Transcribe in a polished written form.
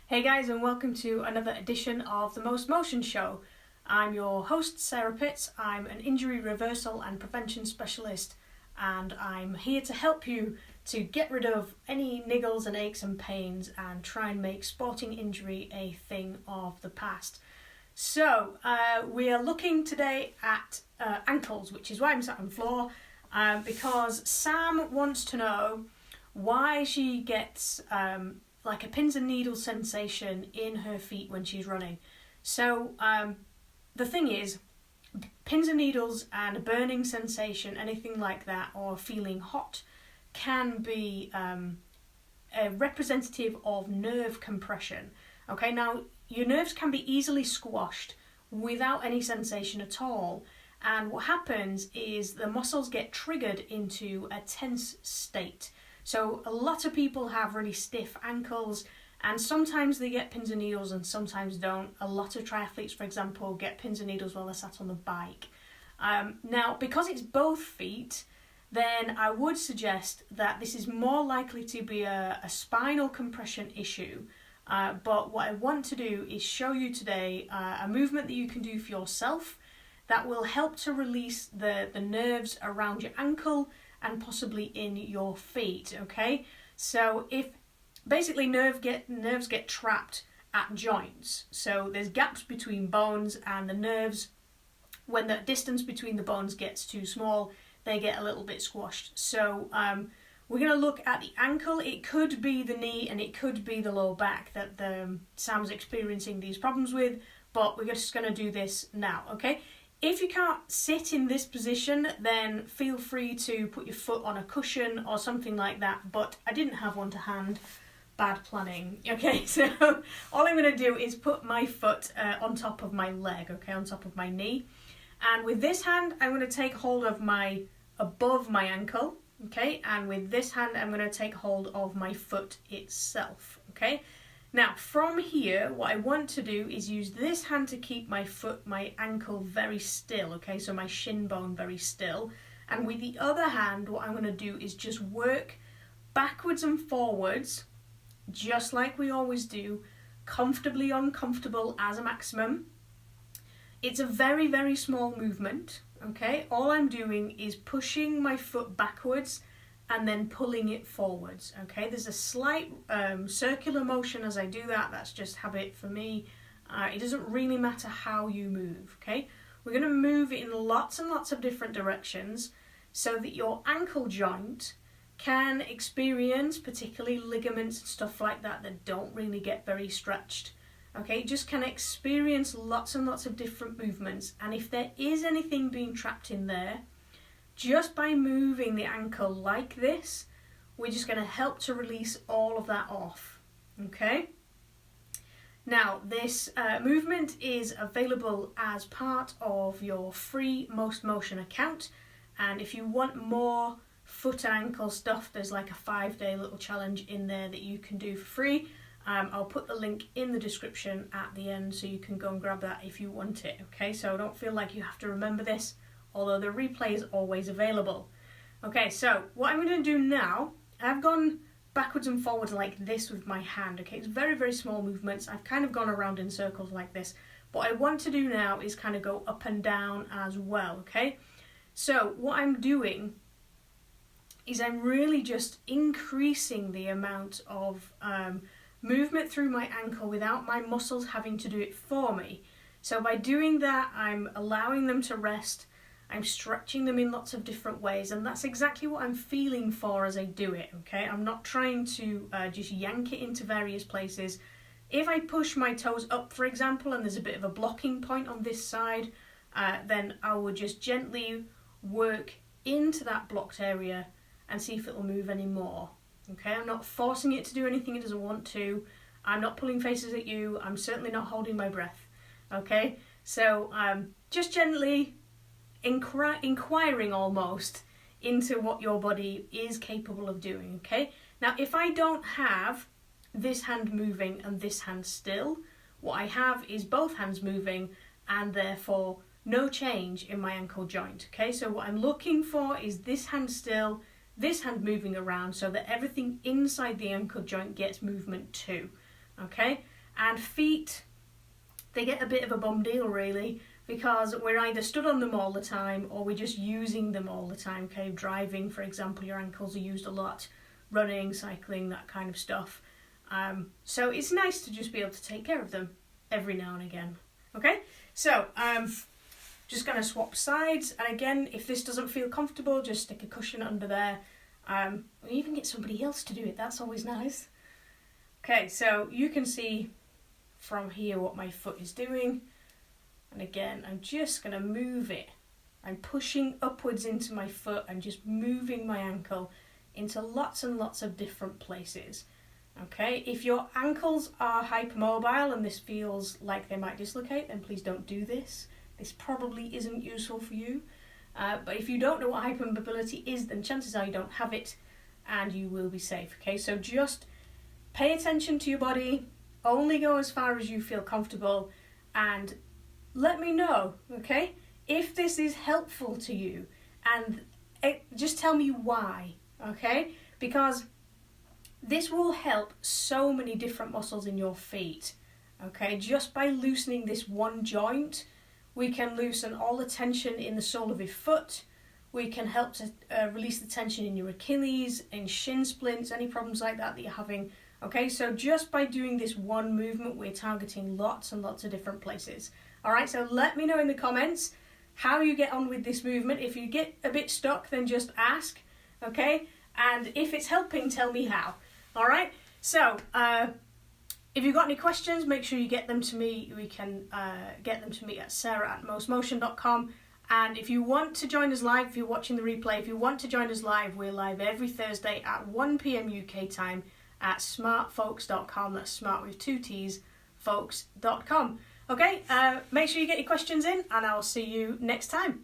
Hey guys, and welcome to another edition of the Most Motion Show. I'm your host, Sarah Pitts. I'm an injury reversal and prevention specialist, and I'm here to help you to get rid of any niggles and aches and pains and try and make sporting injury a thing of the past. So, we are looking today at ankles, which is why I'm sat on the floor, because Sam wants to know why she gets like a pins and needles sensation in her feet when she's running. So the thing is, pins and needles and a burning sensation, anything like that, or feeling hot, can be a representative of nerve compression. Okay, now your nerves can be easily squashed without any sensation at all, and what happens is the muscles get triggered into a tense state. So a lot of people have really stiff ankles, and sometimes they get pins and needles and sometimes don't. A lot of triathletes, for example, get pins and needles while they're sat on the bike. Now, because it's both feet, then I would suggest that this is more likely to be a spinal compression issue. But what I want to do is show you today a movement that you can do for yourself that will help to release the nerves around your ankle and possibly in your feet, okay? So if basically nerves get trapped at joints, so there's gaps between bones, and the nerves, when the distance between the bones gets too small, they get a little bit squashed. So we're going to look at the ankle. It could be the knee and it could be the lower back that Sam's experiencing these problems with, but we're just going to do this now, okay? If you can't sit in this position, then feel free to put your foot on a cushion or something like that, but I didn't have one to hand. Bad planning. Okay, so all I'm going to do is put my foot on top of my leg, okay, on top of my knee. And with this hand, I'm going to take hold of above my ankle, okay, and with this hand, I'm going to take hold of my foot itself, okay. Now, from here, what I want to do is use this hand to keep my ankle very still, okay, so my shin bone very still. And with the other hand, what I'm going to do is just work backwards and forwards, just like we always do, comfortably uncomfortable as a maximum. It's a very, very small movement, okay. All I'm doing is pushing my foot backwards and then pulling it forwards, okay? There's a slight circular motion as I do that. That's just habit for me. It doesn't really matter how you move, okay? We're going to move in lots and lots of different directions so that your ankle joint can experience, particularly ligaments and stuff like that don't really get very stretched, okay? Just can experience lots and lots of different movements, and if there is anything being trapped in there, just by moving the ankle like this, we're just going to help to release all of that off, okay? Now, this movement is available as part of your free Most Motion account, and if you want more foot and ankle stuff, there's like a 5-day little challenge in there that you can do for free. I'll put the link in the description at the end so you can go and grab that if you want it, okay? So don't feel like you have to remember this, although the replay is always available. Okay, so what I'm going to do now, I've gone backwards and forwards like this with my hand, okay? It's very, very small movements. I've kind of gone around in circles like this. What I want to do now is kind of go up and down as well, okay? So what I'm doing is I'm really just increasing the amount of movement through my ankle without my muscles having to do it for me. So by doing that, I'm allowing them to rest. I'm stretching them in lots of different ways, and that's exactly what I'm feeling for as I do it, okay? I'm not trying to just yank it into various places. If I push my toes up, for example, and there's a bit of a blocking point on this side, then I will just gently work into that blocked area and see if it will move any more, okay? I'm not forcing it to do anything it doesn't want to. I'm not pulling faces at you. I'm certainly not holding my breath, okay? So just gently inquiring almost into what your body is capable of doing, okay? Now, if I don't have this hand moving and this hand still, what I have is both hands moving and therefore no change in my ankle joint, okay? So what I'm looking for is this hand still, this hand moving around so that everything inside the ankle joint gets movement too, okay? And feet, they get a bit of a bum deal really, because we're either stood on them all the time or we're just using them all the time. Okay, driving, for example, your ankles are used a lot, running, cycling, that kind of stuff. So it's nice to just be able to take care of them every now and again. Okay, so just going to swap sides, and again, if this doesn't feel comfortable, just stick a cushion under there. Or even get somebody else to do it, that's always nice. Okay, so you can see from here what my foot is doing. And again, I'm just going to move it. I'm pushing upwards into my foot and just moving my ankle into lots and lots of different places. Okay, if your ankles are hypermobile and this feels like they might dislocate, then please don't do this. This probably isn't useful for you. But if you don't know what hypermobility is, then chances are you don't have it and you will be safe. Okay, so just pay attention to your body, only go as far as you feel comfortable, and let me know, okay, if this is helpful to you, and just tell me why, okay, because this will help so many different muscles in your feet, okay. Just by loosening this one joint, we can loosen all the tension in the sole of your foot. We can help to release the tension in your Achilles, in shin splints, any problems like that you're having. Okay, so just by doing this one movement, we're targeting lots and lots of different places. All right, so let me know in the comments how you get on with this movement. If you get a bit stuck, then just ask, okay? And if it's helping, tell me how. All right, so if you've got any questions, make sure you get them to me. We can get them to me at sarah@mostmotion.com. And if you want to join us live, if you're watching the replay, if you want to join us live, we're live every Thursday at 1 p.m. UK time at smartfolks.com. That's smart with 2 T's, folks.com. Okay, make sure you get your questions in, and I'll see you next time.